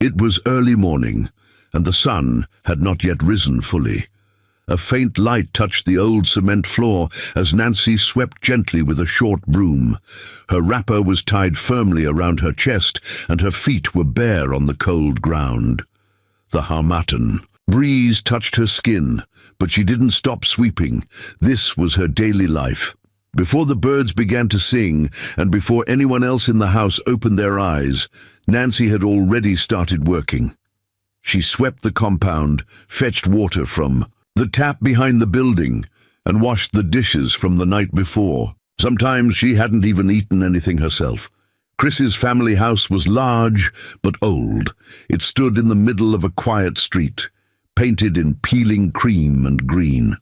It was early morning, and the sun had not yet risen fully. A faint light touched the old cement floor as Nancy swept gently with a short broom. Her wrapper was tied firmly around her chest, and her feet were bare on the cold ground. The harmattan breeze touched her skin, but she didn't stop sweeping. This was her daily life. Before the birds began to sing, and before anyone else in the house opened their eyes, Nancy had already started working. She swept the compound, fetched water from the tap behind the building, and washed the dishes from the night before. Sometimes she hadn't even eaten anything herself. Chris's family house was large but old. It stood in the middle of a quiet street, painted in peeling cream and green.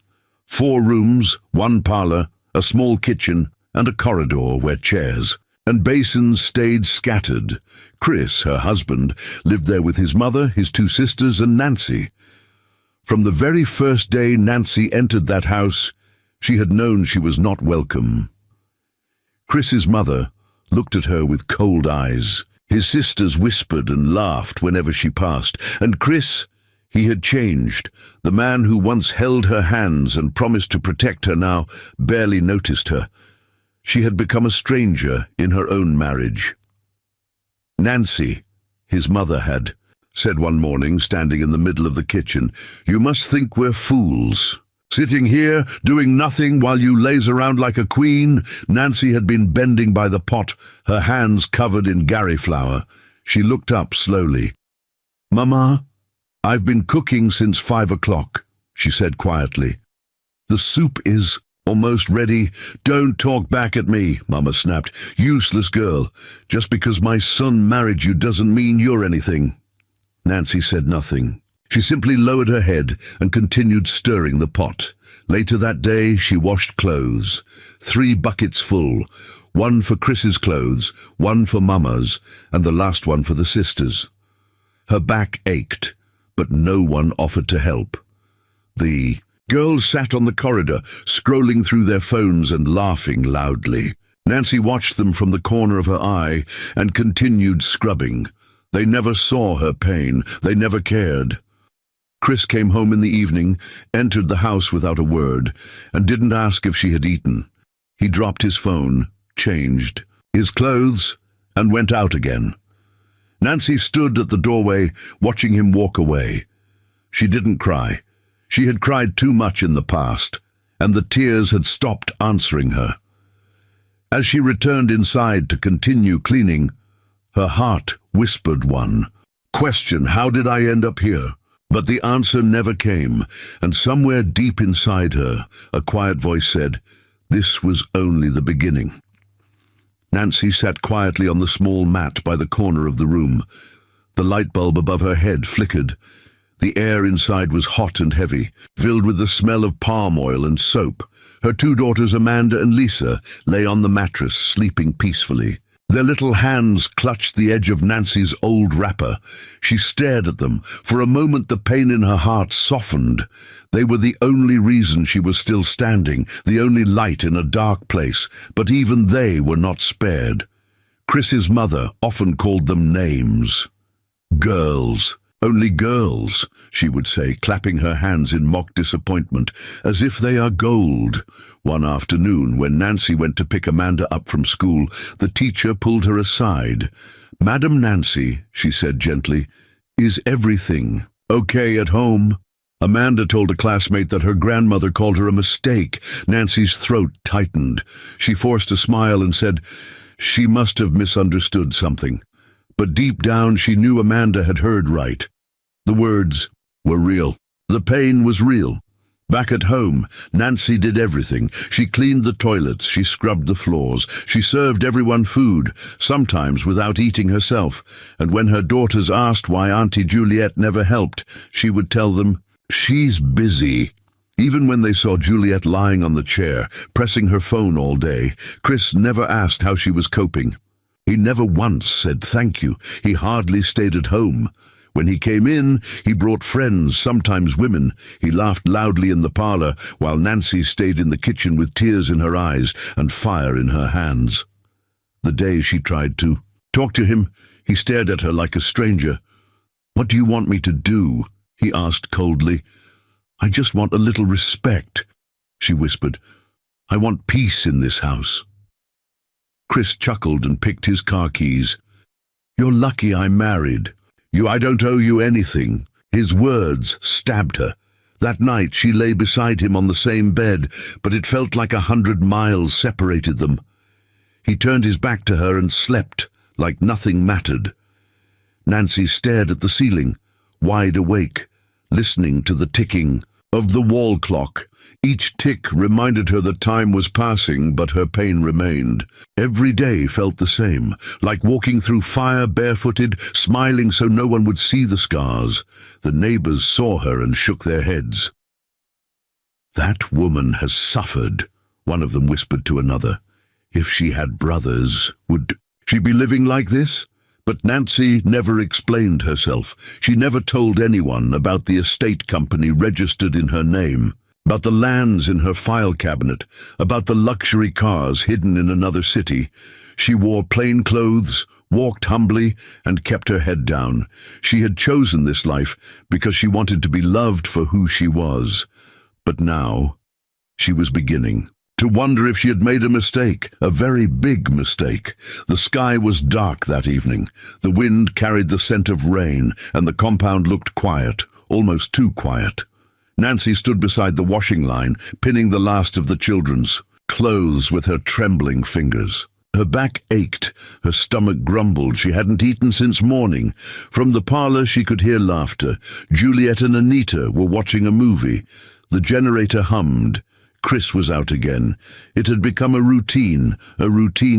4 rooms, 1 parlor, a small kitchen, and a corridor where chairs and basins stayed scattered. Chris, her husband, lived there with his mother, his 2 sisters, and Nancy. From the very first day Nancy entered that house, she had known she was not welcome. Chris's mother looked at her with cold eyes. His sisters whispered and laughed whenever she passed, and Chris, he had changed. The man who once held her hands and promised to protect her now barely noticed her. She had become a stranger in her own marriage. Nancy, his mother had said one morning, standing in the middle of the kitchen, "You must think we're fools. Sitting here, doing nothing while you laze around like a queen." Nancy had been bending by the pot, her hands covered in Gary flour. She looked up slowly. "Mama, I've been cooking since 5 o'clock, she said quietly. "The soup is almost ready." "Don't talk back at me," Mama snapped. "Useless girl. Just because my son married you doesn't mean you're anything." Nancy said nothing. She simply lowered her head and continued stirring the pot. Later that day, she washed clothes. 3 buckets full. 1 for Chris's clothes, 1 for Mama's, and the last one for the sisters. Her back ached, but no one offered to help. The girls sat on the corridor, scrolling through their phones and laughing loudly. Nancy watched them from the corner of her eye and continued scrubbing. They never saw her pain. They never cared. Chris came home in the evening, entered the house without a word, and didn't ask if she had eaten. He dropped his phone, changed his clothes, and went out again. Nancy stood at the doorway, watching him walk away. She didn't cry. She had cried too much in the past, and the tears had stopped answering her. As she returned inside to continue cleaning, her heart whispered one question: how did I end up here? But the answer never came, and somewhere deep inside her, a quiet voice said, this was only the beginning. Nancy sat quietly on the small mat by the corner of the room. The light bulb above her head flickered. The air inside was hot and heavy, filled with the smell of palm oil and soap. Her 2 daughters, Amanda and Lisa, lay on the mattress, sleeping peacefully. Their little hands clutched the edge of Nancy's old wrapper. She stared at them. For a moment the pain in her heart softened. They were the only reason she was still standing, the only light in a dark place, but even they were not spared. Chris's mother often called them names. Girls. Only girls, she would say, clapping her hands in mock disappointment, as if they are gold. One afternoon, when Nancy went to pick Amanda up from school, the teacher pulled her aside. "Madam Nancy," she said gently, "is everything okay at home?" Amanda told a classmate that her grandmother called her a mistake. Nancy's throat tightened. She forced a smile and said she must have misunderstood something. But deep down she knew Amanda had heard right. The words were real. The pain was real. Back at home, Nancy did everything. She cleaned the toilets, she scrubbed the floors, she served everyone food, sometimes without eating herself. And when her daughters asked why Auntie Juliet never helped, she would tell them, "She's busy." Even when they saw Juliet lying on the chair, pressing her phone all day, Chris never asked how she was coping. He never once said thank you. He hardly stayed at home. When he came in, he brought friends, sometimes women. He laughed loudly in the parlor, while Nancy stayed in the kitchen with tears in her eyes and fire in her hands. The day she tried to talk to him, he stared at her like a stranger. "What do you want me to do?" he asked coldly. "I just want a little respect," she whispered. "I want peace in this house." Chris chuckled and picked his car keys. "You're lucky I'm married. I don't owe you anything." His words stabbed her. That night she lay beside him on the same bed, but it felt like 100 miles separated them. He turned his back to her and slept like nothing mattered. Nancy stared at the ceiling, wide awake, listening to the ticking of the wall clock. Each tick reminded her that time was passing, but her pain remained. Every day felt the same, like walking through fire barefooted, smiling so no one would see the scars. The neighbors saw her and shook their heads. "That woman has suffered," one of them whispered to another. "If she had brothers, would she be living like this?" But Nancy never explained herself. She never told anyone about the estate company registered in her name, about the lands in her file cabinet, about the luxury cars hidden in another city. She wore plain clothes, walked humbly, and kept her head down. She had chosen this life because she wanted to be loved for who she was. But now she was beginning to wonder if she had made a mistake, a very big mistake. The sky was dark that evening. The wind carried the scent of rain, and the compound looked quiet, almost too quiet. Nancy stood beside the washing line, pinning the last of the children's clothes with her trembling fingers. Her back ached, her stomach grumbled. She hadn't eaten since morning. From the parlor she could hear laughter. Juliet and Anita were watching a movie. The generator hummed. Chris was out again. It had become a routine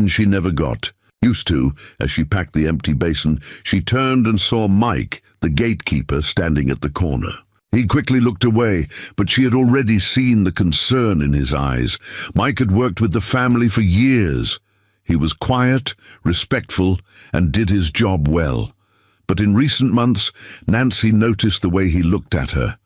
she never got used to. As she packed the empty basin, she turned and saw Mike, the gatekeeper, standing at the corner. He quickly looked away, but she had already seen the concern in his eyes. Mike had worked with the family for years. He was quiet, respectful, and did his job well. But in recent months, Nancy noticed the way he looked at her.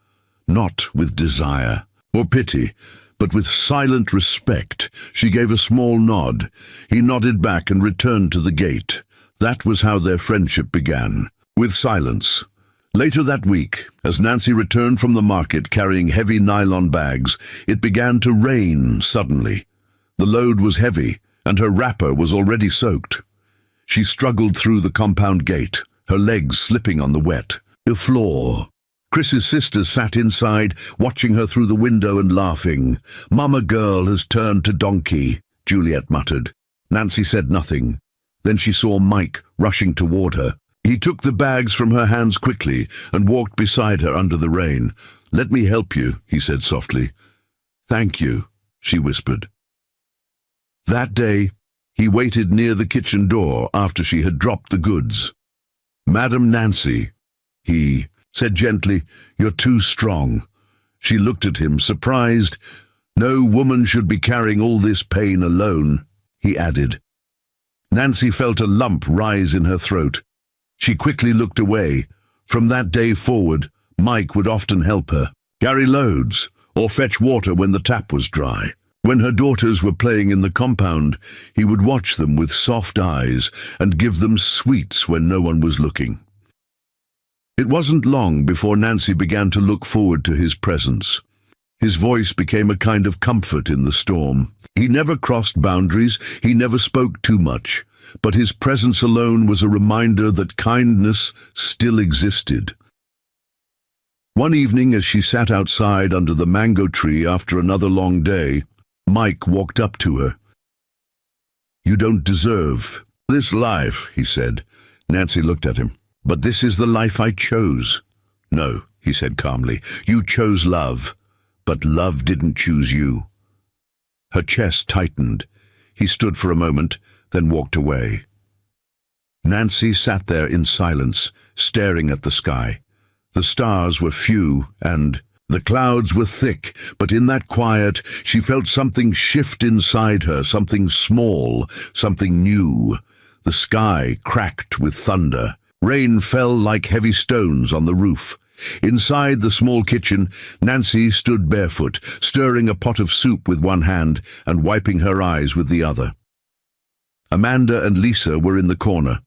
Not with desire or pity, but with silent respect. She gave a small nod. He nodded back and returned to the gate. That was how their friendship began, with silence. Later that week, as Nancy returned from the market carrying heavy nylon bags, it began to rain suddenly. The load was heavy, and her wrapper was already soaked. She struggled through the compound gate, her legs slipping on the wet floor. Chris's sisters sat inside, watching her through the window and laughing. "Mama girl has turned to donkey," Juliet muttered. Nancy said nothing. Then she saw Mike rushing toward her. He took the bags from her hands quickly and walked beside her under the rain. "Let me help you," he said softly. "Thank you," she whispered. That day, he waited near the kitchen door after she had dropped the goods. "Madam Nancy," he said gently, "you're too strong." She looked at him, surprised. "No woman should be carrying all this pain alone," he added. Nancy felt a lump rise in her throat. She quickly looked away. From that day forward, Mike would often help her, carry loads, or fetch water when the tap was dry. When her daughters were playing in the compound, he would watch them with soft eyes and give them sweets when no one was looking. It wasn't long before Nancy began to look forward to his presence. His voice became a kind of comfort in the storm. He never crossed boundaries, he never spoke too much, but his presence alone was a reminder that kindness still existed. One evening, as she sat outside under the mango tree after another long day, Mike walked up to her. "You don't deserve this life," he said. Nancy looked at him. "But this is the life I chose." "No," he said calmly. "You chose love, but love didn't choose you." Her chest tightened. He stood for a moment, then walked away. Nancy sat there in silence, staring at the sky. The stars were few, and the clouds were thick, but in that quiet, she felt something shift inside her, something small, something new. The sky cracked with thunder. Rain fell like heavy stones on the roof. Inside the small kitchen, Nancy stood barefoot, stirring a pot of soup with one hand and wiping her eyes with the other. Amanda and Lisa were in the corner,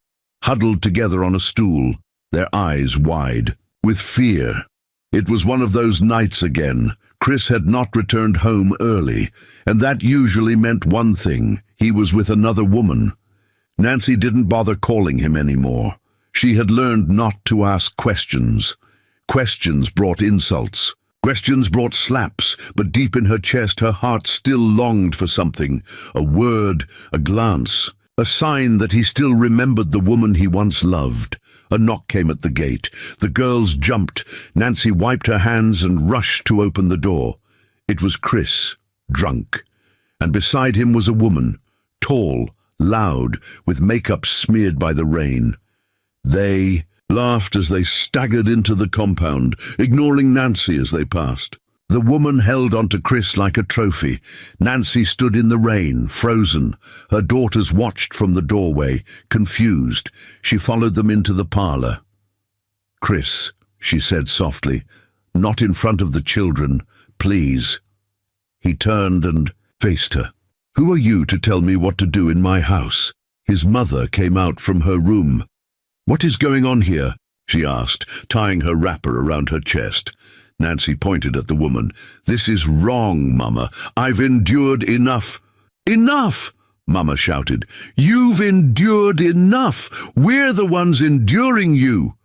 huddled together on a stool. their eyes wide, with fear. It was one of those nights again. Chris had not returned home early, and that usually meant one thing: he was with another woman. Nancy didn't bother calling him anymore. She had learned not to ask questions. Questions brought insults. Questions brought slaps, but deep in her chest her heart still longed for something. A word, a glance, a sign that he still remembered the woman he once loved. A knock came at the gate. The girls jumped. Nancy wiped her hands and rushed to open the door. It was Chris, drunk. And beside him was a woman, tall, loud, with makeup smeared by the rain. They laughed as they staggered into the compound, ignoring Nancy as they passed. The woman held onto Chris like a trophy. Nancy stood in the rain, frozen. Her daughters watched from the doorway, confused. She followed them into the parlor. "Chris," she said softly, "not in front of the children, please." He turned and faced her. "Who are you to tell me what to do in my house?" His mother came out from her room. "What is going on here?" she asked, tying her wrapper around her chest. Nancy pointed at the woman. "This is wrong, Mama. I've endured enough." "Enough!" Mama shouted. "You've endured enough. We're the ones enduring you."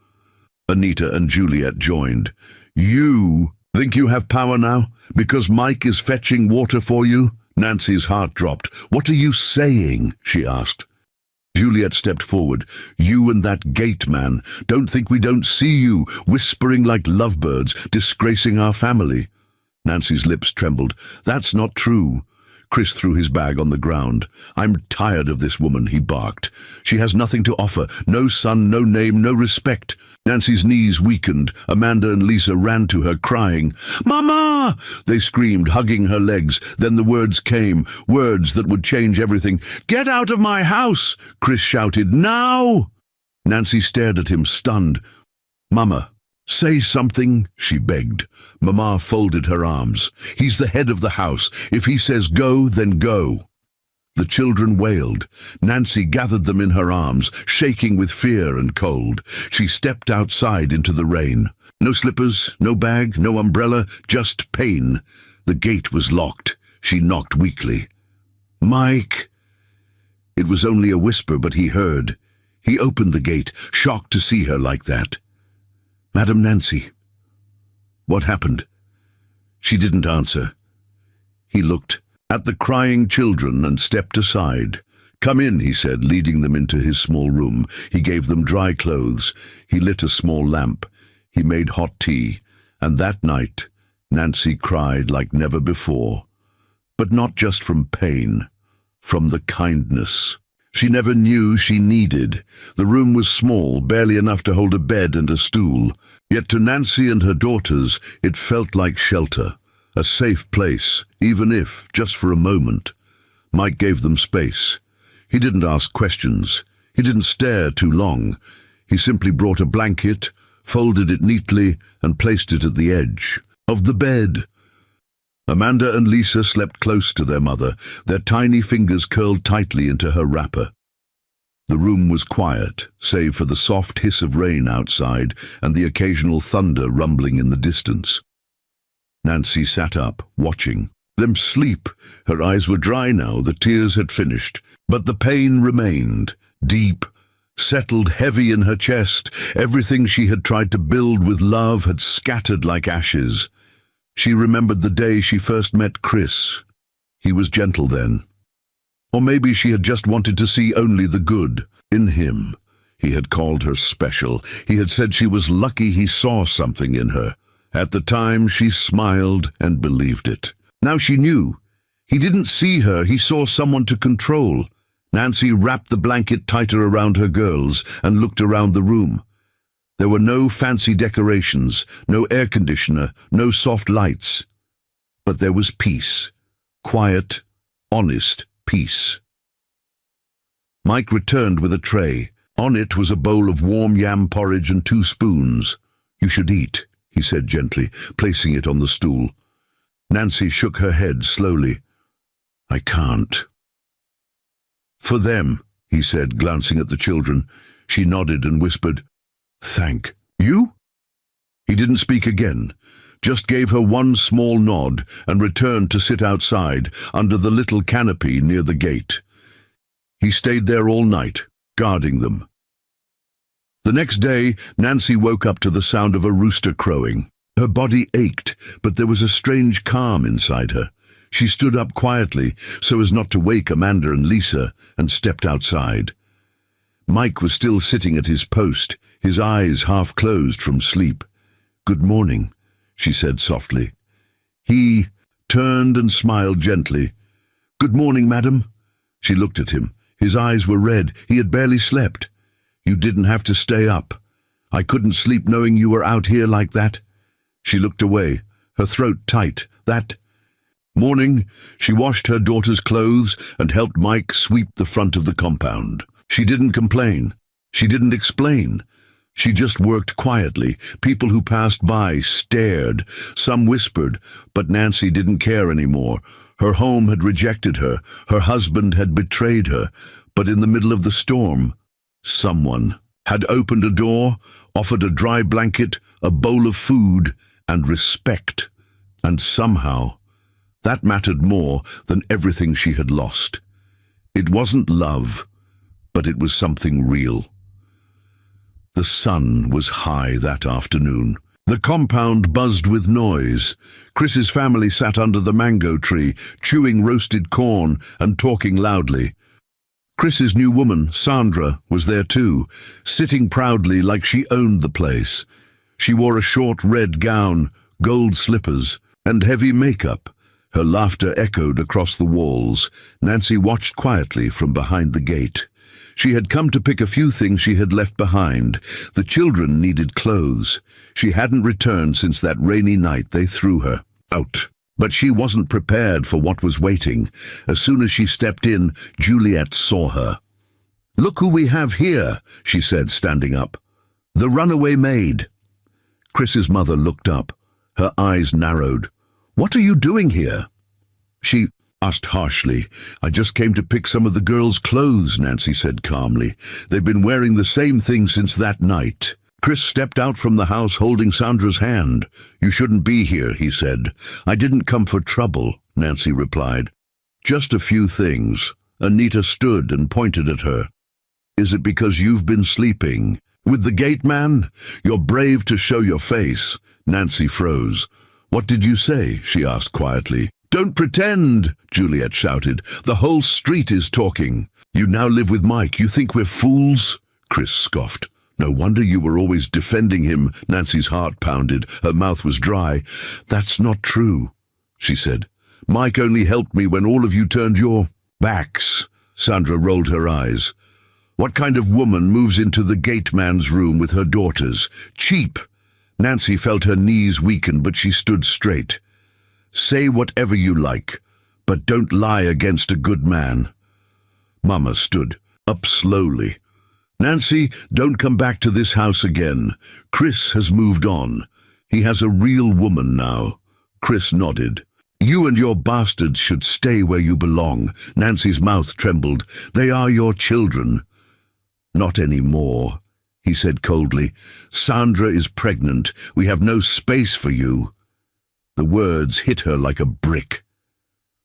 Anita and Juliet joined. "You think you have power now? Because Mike is fetching water for you?" Nancy's heart dropped. "What are you saying?" she asked. Juliet stepped forward. "You and that gate man. Don't think we don't see you, whispering like lovebirds, disgracing our family." Nancy's lips trembled. "That's not true." Chris threw his bag on the ground. "I'm tired of this woman," he barked. "She has nothing to offer. No son, no name, no respect." Nancy's knees weakened. Amanda and Lisa ran to her, crying. "Mama!" they screamed, hugging her legs. Then the words came, words that would change everything. "Get out of my house!" Chris shouted. "Now!" Nancy stared at him, stunned. "Mama, say something," she begged. Mama folded her arms. "He's the head of the house. If he says go, then go." The children wailed. Nancy gathered them in her arms, shaking with fear and cold. She stepped outside into the rain. No slippers, no bag, no umbrella, just pain. The gate was locked. She knocked weakly. "Mike!" It was only a whisper, but he heard. He opened the gate, shocked to see her like that. "Madam Nancy." "What happened?" She didn't answer. He looked at the crying children and stepped aside. "Come in," he said, leading them into his small room. He gave them dry clothes. He lit a small lamp. He made hot tea. And that night, Nancy cried like never before. But not just from pain, from the kindness she never knew she needed. The room was small, barely enough to hold a bed and a stool. Yet to Nancy and her daughters, it felt like shelter. A safe place, even if, just for a moment. Mike gave them space. He didn't ask questions. He didn't stare too long. He simply brought a blanket, folded it neatly, and placed it at the edge of the bed. Amanda and Lisa slept close to their mother, their tiny fingers curled tightly into her wrapper. The room was quiet, save for the soft hiss of rain outside and the occasional thunder rumbling in the distance. Nancy sat up, watching them sleep. Her eyes were dry now, the tears had finished, but the pain remained, deep, settled heavy in her chest. Everything she had tried to build with love had scattered like ashes. She remembered the day she first met Chris. He was gentle then. Or maybe she had just wanted to see only the good in him. He had called her special. He had said she was lucky he saw something in her. At the time, she smiled and believed it. Now she knew. He didn't see her, he saw someone to control. Nancy wrapped the blanket tighter around her girls and looked around the room. There were no fancy decorations, no air conditioner, no soft lights. But there was peace. Quiet, honest peace. Mike returned with a tray. On it was a bowl of warm yam porridge and 2 spoons. "You should eat," he said gently, placing it on the stool. Nancy shook her head slowly. "I can't." "For them," he said, glancing at the children. She nodded and whispered, Thank you? He didn't speak again, just gave her one small nod and returned to sit outside under the little canopy near the gate. He stayed there all night, guarding them. The next day, Nancy woke up to the sound of a rooster crowing. Her body ached, but there was a strange calm inside her. She stood up quietly, so as not to wake Amanda and Lisa, and stepped outside. Mike was still sitting at his post, his eyes half closed from sleep. "Good morning," she said softly. He turned and smiled gently. "Good morning, madam." She looked at him. His eyes were red. He had barely slept. "You didn't have to stay up. I couldn't sleep knowing you were out here like that." She looked away, her throat tight. That morning, she washed her daughter's clothes and helped Mike sweep the front of the compound. She didn't complain. She didn't explain. She just worked quietly. People who passed by stared. Some whispered, but Nancy didn't care anymore. Her home had rejected her. Her husband had betrayed her. But in the middle of the storm, someone had opened a door, offered a dry blanket, a bowl of food, and respect. And somehow, that mattered more than everything she had lost. It wasn't love, but it was something real. The sun was high that afternoon. The compound buzzed with noise. Chris's family sat under the mango tree, chewing roasted corn and talking loudly. Chris's new woman, Sandra, was there too, sitting proudly like she owned the place. She wore a short red gown, gold slippers, and heavy makeup. Her laughter echoed across the walls. Nancy watched quietly from behind the gate. She had come to pick a few things she had left behind. The children needed clothes. She hadn't returned since that rainy night they threw her out. But she wasn't prepared for what was waiting. As soon as she stepped in, Juliet saw her. "Look who we have here," she said, standing up. "The runaway maid." Chris's mother looked up. Her eyes narrowed. "What are you doing here?" She asked harshly. "I just came to pick some of the girls' clothes," Nancy said calmly. "They've been wearing the same thing since that night." Chris stepped out from the house holding Sandra's hand. "You shouldn't be here," he said. "I didn't come for trouble," Nancy replied. "Just a few things." Anita stood and pointed at her. "Is it because you've been sleeping with the gate man? You're brave to show your face." Nancy froze. "What did you say?" she asked quietly. "Don't pretend," Juliet shouted. "The whole street is talking. You now live with Mike. You think we're fools?" Chris scoffed. "No wonder you were always defending him." Nancy's heart pounded. Her mouth was dry. "That's not true," she said. "Mike only helped me when all of you turned your backs." Sandra rolled her eyes. "What kind of woman moves into the gate man's room with her daughters? Cheap." Nancy felt her knees weaken, but she stood straight. "Say whatever you like, but don't lie against a good man." Mama stood up slowly. "Nancy, don't come back to this house again. Chris has moved on. He has a real woman now." Chris nodded. "You and your bastards should stay where you belong." Nancy's mouth trembled. "They are your children." "Not anymore," he said coldly. "Sandra is pregnant. We have no space for you." The words hit her like a brick.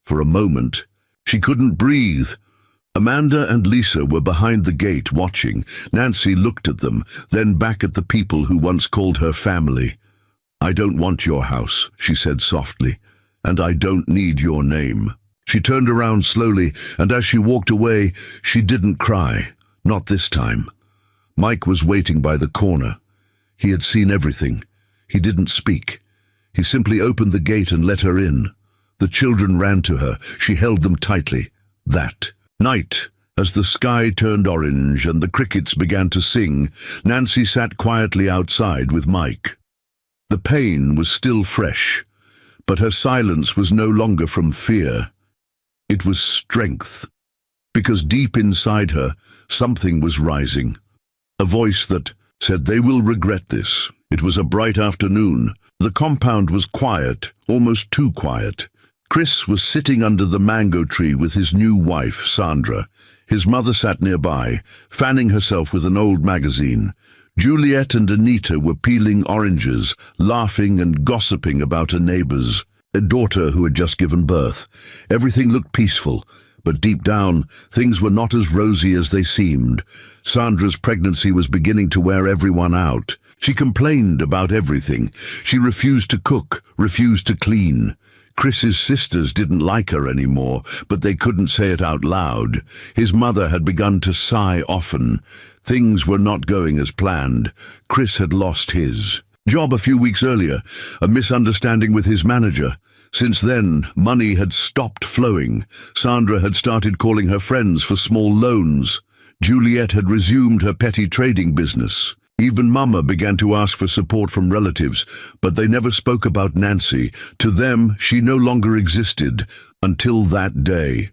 For a moment, she couldn't breathe. Amanda and Lisa were behind the gate watching. Nancy looked at them, then back at the people who once called her family. "I don't want your house," she said softly, "and I don't need your name." She turned around slowly, and as she walked away, she didn't cry. Not this time. Mike was waiting by the corner. He had seen everything. He didn't speak. He simply opened the gate and let her in. The children ran to her. She held them tightly. That night, as the sky turned orange and the crickets began to sing, Nancy sat quietly outside with Mike. The pain was still fresh, but her silence was no longer from fear. It was strength, because deep inside her, something was rising. A voice that said, "They will regret this." It was a bright afternoon. The compound was quiet, almost too quiet. Chris was sitting under the mango tree with his new wife, Sandra. His mother sat nearby, fanning herself with an old magazine. Juliet and Anita were peeling oranges, laughing and gossiping about a neighbor's daughter who had just given birth. Everything looked peaceful, but deep down, things were not as rosy as they seemed. Sandra's pregnancy was beginning to wear everyone out. She complained about everything. She refused to cook, refused to clean. Chris's sisters didn't like her anymore, but they couldn't say it out loud. His mother had begun to sigh often. Things were not going as planned. Chris had lost his job a few weeks earlier, a misunderstanding with his manager. Since then, money had stopped flowing. Sandra had started calling her friends for small loans. Juliet had resumed her petty trading business. Even Mama began to ask for support from relatives, but they never spoke about Nancy. To them, she no longer existed, until that day.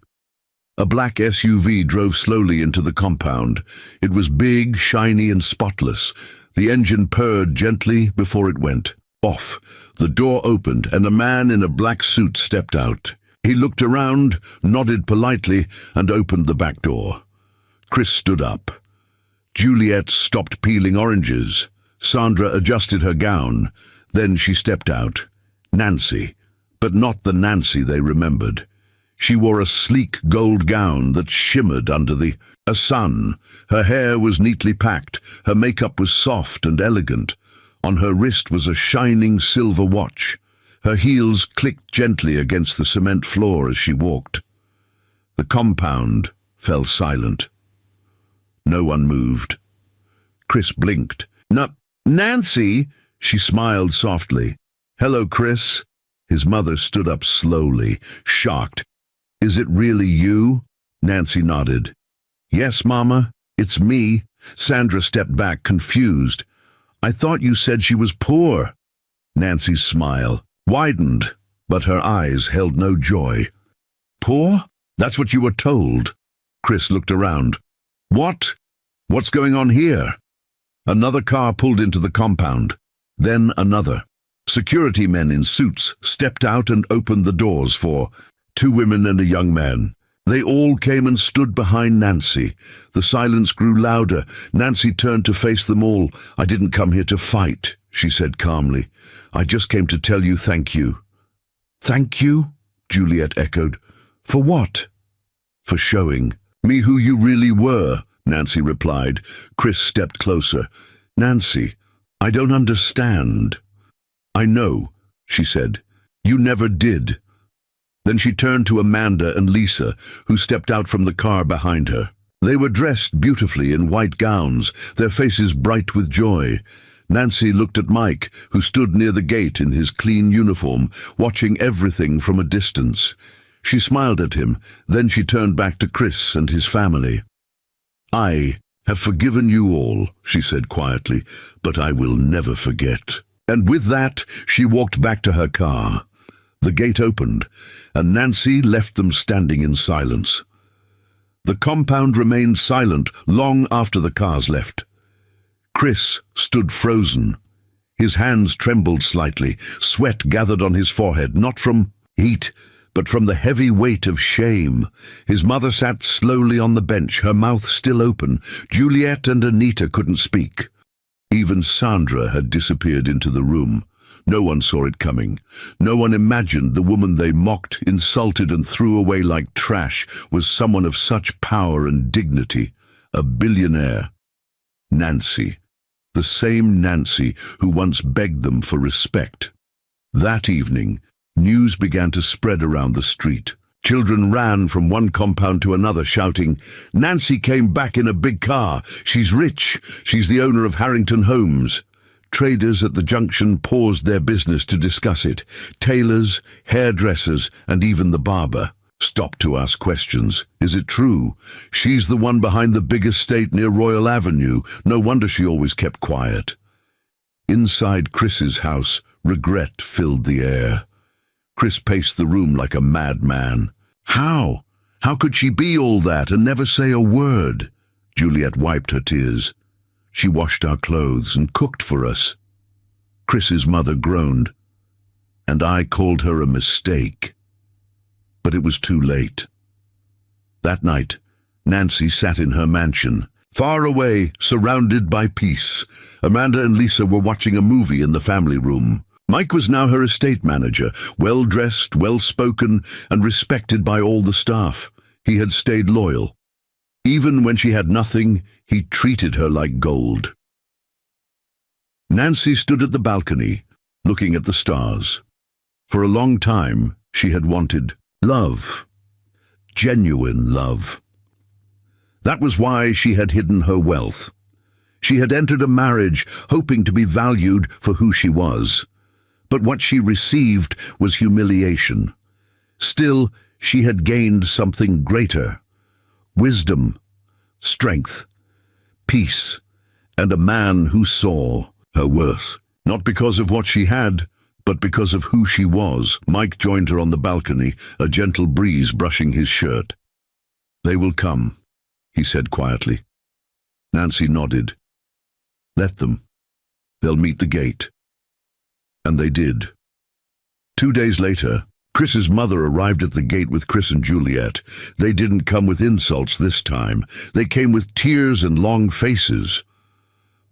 A black SUV drove slowly into the compound. It was big, shiny, and spotless. The engine purred gently before it went off. The door opened, and a man in a black suit stepped out. He looked around, nodded politely, and opened the back door. Chris stood up. Juliet stopped peeling oranges. Sandra adjusted her gown. Then she stepped out. Nancy, but not the Nancy they remembered. She wore a sleek gold gown that shimmered under the sun. Her hair was neatly packed. Her makeup was soft and elegant. On her wrist was a shining silver watch. Her heels clicked gently against the cement floor as she walked. The compound fell silent. No one moved. Chris blinked. Nancy? She smiled softly. Hello, Chris. His mother stood up slowly, shocked. Is it really you? Nancy nodded. Yes, Mama, it's me. Sandra stepped back, confused. I thought you said she was poor. Nancy's smile widened, but her eyes held no joy. Poor? That's what you were told. Chris looked around. What? What's going on here? Another car pulled into the compound. Then another. Security men in suits stepped out and opened the doors for 2 women and a young man. They all came and stood behind Nancy. The silence grew louder. Nancy turned to face them all. I didn't come here to fight, she said calmly. I just came to tell you thank you. Thank you? Juliet echoed. For what? For showing me who you really were, Nancy replied. Chris stepped closer. Nancy, I don't understand. I know, she said. You never did. Then she turned to Amanda and Lisa, who stepped out from the car behind her. They were dressed beautifully in white gowns, their faces bright with joy. Nancy looked at Mike, who stood near the gate in his clean uniform, watching everything from a distance. She smiled at him, then she turned back to Chris and his family. I have forgiven you all, she said quietly, but I will never forget. And with that, she walked back to her car. The gate opened, and Nancy left them standing in silence. The compound remained silent long after the cars left. Chris stood frozen. His hands trembled slightly. Sweat gathered on his forehead, not from heat, but from the heavy weight of shame. His mother sat slowly on the bench, her mouth still open. Juliet and Anita couldn't speak. Even Sandra had disappeared into the room. No one saw it coming. No one imagined the woman they mocked, insulted, and threw away like trash was someone of such power and dignity, a billionaire. Nancy, the same Nancy who once begged them for respect. That evening, news began to spread around the street. Children ran from one compound to another shouting, Nancy came back in a big car. She's rich. She's the owner of Harrington Homes. Traders at the junction paused their business to discuss it. Tailors, hairdressers, and even the barber stopped to ask questions. Is it true? She's the one behind the big estate near Royal Avenue. No wonder she always kept quiet. Inside Chris's house, regret filled the air. Chris paced the room like a madman. How? How could she be all that and never say a word? Juliet wiped her tears. She washed our clothes and cooked for us. Chris's mother groaned, and I called her a mistake. But it was too late. That night, Nancy sat in her mansion, Far away, surrounded by peace, Amanda and Lisa were watching a movie in the family room. Mike was now her estate manager, well-dressed, well-spoken, and respected by all the staff. He had stayed loyal. Even when she had nothing, he treated her like gold. Nancy stood at the balcony, looking at the stars. For a long time, she had wanted love. Genuine love. That was why she had hidden her wealth. She had entered a marriage hoping to be valued for who she was. But what she received was humiliation. Still, she had gained something greater. Wisdom, strength, peace, and a man who saw her worth. Not because of what she had, but because of who she was. Mike joined her on the balcony, a gentle breeze brushing his shirt. "They will come," he said quietly. Nancy nodded. "Let them. They'll meet the gate." And they did. 2 days later, Chris's mother arrived at the gate with Chris and Juliet. They didn't come with insults this time. They came with tears and long faces.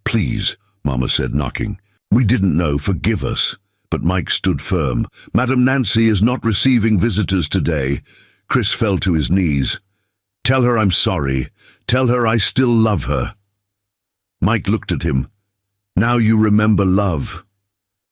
"Please," Mama said, knocking. "We didn't know. Forgive us." But Mike stood firm. "Madam Nancy is not receiving visitors today." Chris fell to his knees. "Tell her I'm sorry. Tell her I still love her." Mike looked at him. "Now you remember love."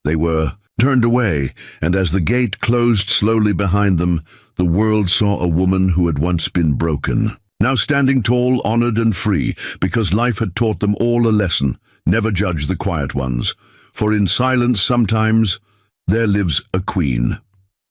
They were turned away, and as the gate closed slowly behind them, the world saw a woman who had once been broken, now standing tall, honored and free, because life had taught them all a lesson: never judge the quiet ones, for in silence sometimes there lives a queen.